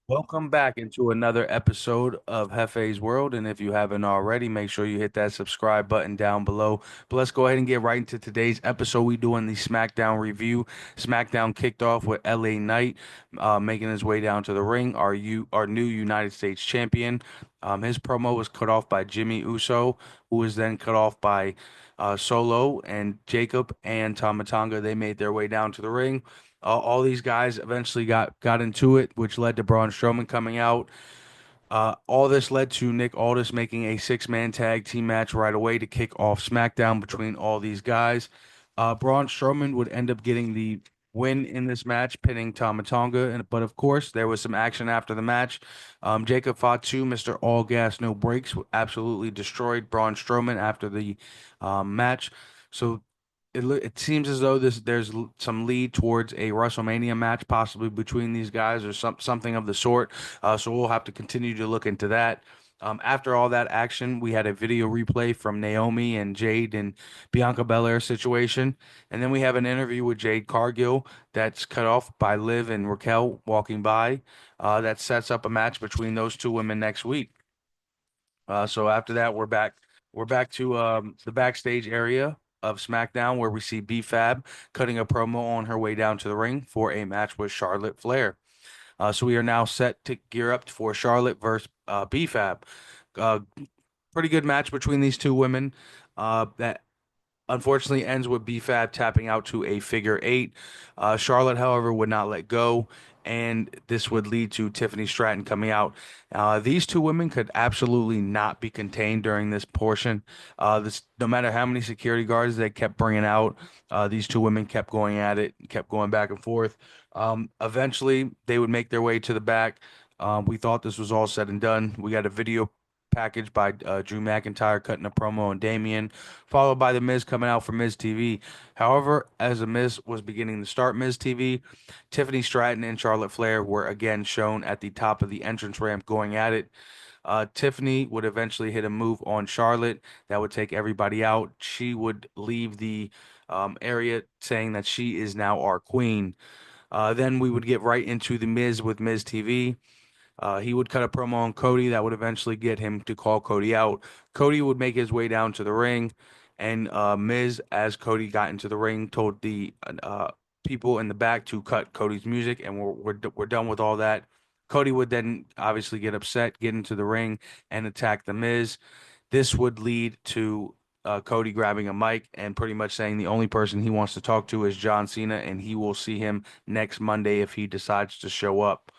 Welcome back into another episode of Hefe's World. And if you haven't already, make sure you hit that subscribe button down below. But let's go ahead and get right into today's episode. We doing the Smackdown review. Smackdown kicked off with LA Knight making his way down to the ring. Our new United States champion. His promo was cut off by Jimmy Uso, who was then cut off by Solo and Jacob and Tama Tonga. They made their way down to the ring. All these guys eventually got into it, which led to Braun Strowman coming out. All this led to Nick Aldis making a six-man tag team match right away to kick off SmackDown between all these guys. Braun Strowman would end up getting the win in this match, pinning Tama Tonga. But of course, there was some action after the match. Jacob Fatu, Mr. All Gas No Brakes, absolutely destroyed Braun Strowman after the match. So it seems as though there's some lead towards a WrestleMania match, possibly between these guys or something of the sort. So we'll have to continue to look into that. After all that action, we had a video replay from Naomi and Jade and Bianca Belair situation, and then we have an interview with Jade Cargill that's cut off by Liv and Raquel walking by. That sets up a match between those two women next week. So after that, we're back. We're back to the backstage area of SmackDown where we see B-Fab cutting a promo on her way down to the ring for a match with Charlotte Flair. So we are now set to gear up for Charlotte versus B-Fab. Uh, Pretty good match between these two women. That unfortunately ends with B-Fab tapping out to a figure eight. Charlotte, however, would not let go, and this would lead to Tiffany Stratton coming out. These two women could absolutely not be contained during this portion. No matter how many security guards they kept bringing out, these two women kept going at it, kept going back and forth. Eventually, they would make their way to the back. We thought this was all said and done. We got a video package by Drew McIntyre cutting a promo on Damien, followed by The Miz coming out for Miz TV. However, as The Miz was beginning to start Miz TV, Tiffany Stratton and Charlotte Flair were again shown at the top of the entrance ramp going at it. Tiffany would eventually hit a move on Charlotte that would take everybody out. She would leave the area saying that she is now our queen. Then we would get right into The Miz with Miz TV. He would cut a promo on Cody that would eventually get him to call Cody out. Cody would make his way down to the ring, and Miz, as Cody got into the ring, told the people in the back to cut Cody's music, and we're done with all that. Cody would then obviously get upset, get into the ring, and attack the Miz. This would lead to Cody grabbing a mic and pretty much saying the only person he wants to talk to is John Cena, and he will see him next Monday if he decides to show up.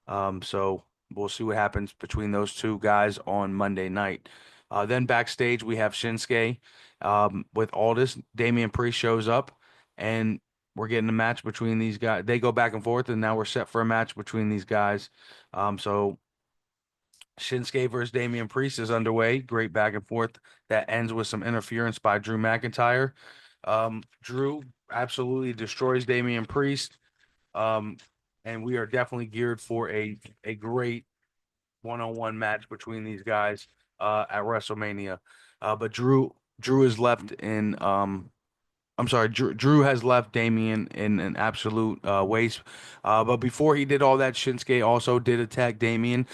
So we'll see what happens between those two guys on Monday night. Then backstage we have Shinsuke with Aldis. Damian Priest shows up, and we're getting a match between these guys. They go back and forth, and now we're set for a match between these guys. So Shinsuke versus Damian Priest is underway. Great back and forth that ends with some interference by Drew McIntyre. Drew absolutely destroys Damian Priest. Um, and we are definitely geared for a great one-on-one match between these guys at WrestleMania. But Drew is left in I'm sorry, Drew has left Damian in an absolute waste. But before he did all that, Shinsuke also did attack Damian.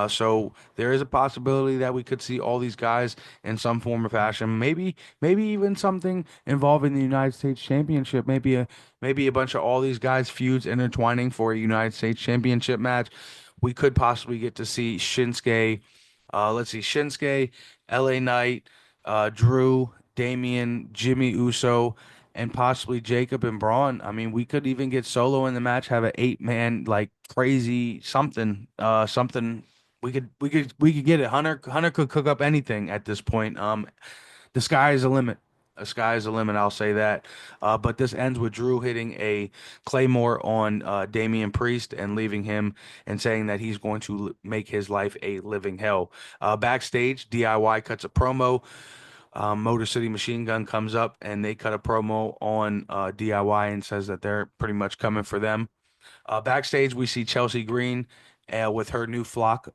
So there is a possibility that we could see all these guys in some form or fashion. Maybe even something involving the United States Championship. Maybe a bunch of all these guys feuds intertwining for a United States Championship match. We could possibly get to see Shinsuke. Let's see, Shinsuke, LA Knight, Drew, Damian, Jimmy Uso, and possibly Jacob and Braun. I mean, we could even get Solo in the match, have an eight-man like crazy something, something. We could get it. Hunter could cook up anything at this point. The sky is the limit. The sky is the limit. I'll say that. But this ends with Drew hitting a Claymore on Damian Priest and leaving him and saying that he's going to make his life a living hell. Backstage, DIY cuts a promo. Motor City Machine Gun comes up and they cut a promo on DIY and says that they're pretty much coming for them. Backstage, we see Chelsea Green with her new flock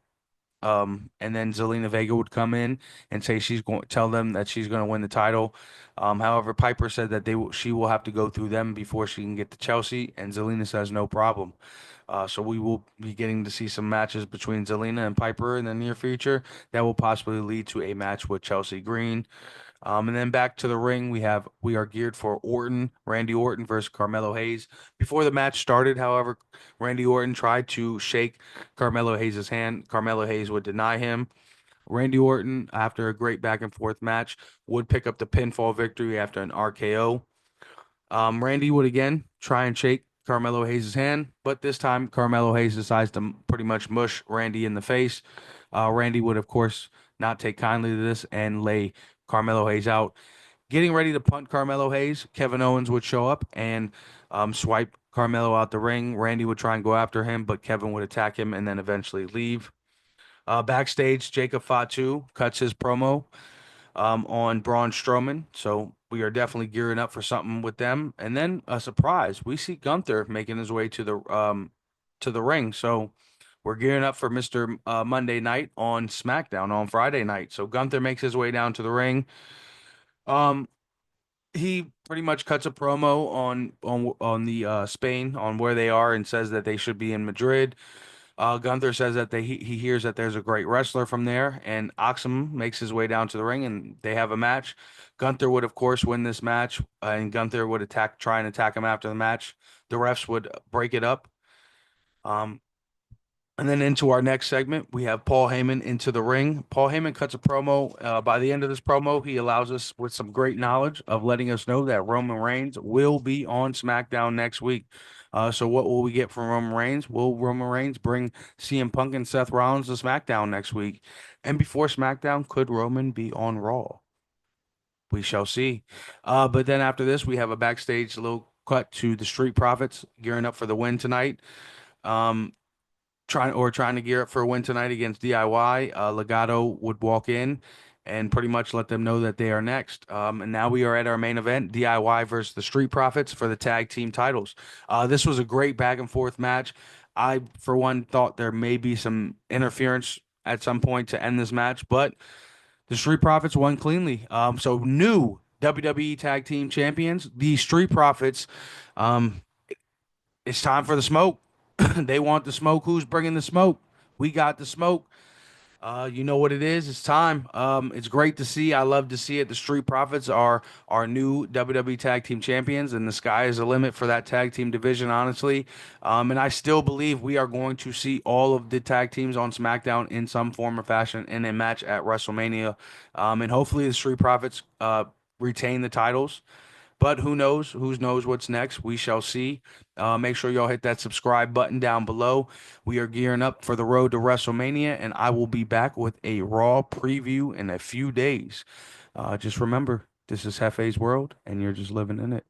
and then Zelina Vega would come in and say she's going tell them that she's going to win the title. However, Piper said that she will have to go through them before she can get to Chelsea, and Zelina says no problem. So we will be getting to see some matches between Zelina and Piper in the near future that will possibly lead to a match with Chelsea Green. And then back to the ring, we are geared for Randy Orton versus Carmelo Hayes. Before the match started, however, Randy Orton tried to shake Carmelo Hayes' hand. Carmelo Hayes would deny him. Randy Orton, after a great back and forth match, would pick up the pinfall victory after an RKO. Randy would again try and shake Carmelo Hayes' hand, but this time Carmelo Hayes decides to pretty much mush Randy in the face. Randy would, of course, not take kindly to this and lay Carmelo Hayes out. Getting ready to punt Carmelo Hayes, Kevin Owens would show up and swipe Carmelo out the ring. Randy would try and go after him, but Kevin would attack him and then eventually leave. Backstage, Jacob Fatu cuts his promo on Braun Strowman. So we are definitely gearing up for something with them. And then a surprise, we see Gunther making his way to the ring. So we're gearing up for Mr. Monday Night on SmackDown on Friday night. So Gunther makes his way down to the ring. Um, he pretty much cuts a promo on the Spain on where they are and says that they should be in Madrid. Gunther says that he hears that there's a great wrestler from there, and Oxum makes his way down to the ring, and they have a match. Gunther would, of course, win this match, and Gunther would try and attack him after the match. The refs would break it up. Um, and then into our next segment, we have Paul Heyman into the ring. Paul Heyman cuts a promo. By the end of this promo, he allows us with some great knowledge of letting us know that Roman Reigns will be on SmackDown next week. So what will we get from Roman Reigns? Will Roman Reigns bring CM Punk and Seth Rollins to SmackDown next week? And before SmackDown, could Roman be on Raw? We shall see. But then after this, we have a backstage little cut to the Street Profits gearing up for the win tonight. Um, trying to gear up for a win tonight against DIY. Legato would walk in and pretty much let them know that they are next. And now we are at our main event, DIY versus the Street Profits for the tag team titles. This was a great back and forth match. I, for one, thought there may be some interference at some point to end this match, but the Street Profits won cleanly. So new WWE Tag Team Champions, the Street Profits. Um, it's time for the smoke. They want the smoke. Who's bringing the smoke? We got the smoke. You know what it is. It's time. It's great to see. I love to see it. The Street Profits are our new WWE Tag Team Champions, and the sky is the limit for that tag team division, honestly. And I still believe we are going to see all of the tag teams on SmackDown in some form or fashion in a match at WrestleMania. And hopefully the Street Profits retain the titles. But who knows? Who knows what's next? We shall see. Make sure y'all hit that subscribe button down below. We are gearing up for the road to WrestleMania, and I will be back with a Raw preview in a few days. Just remember, this is Hefe's World, and you're just living in it.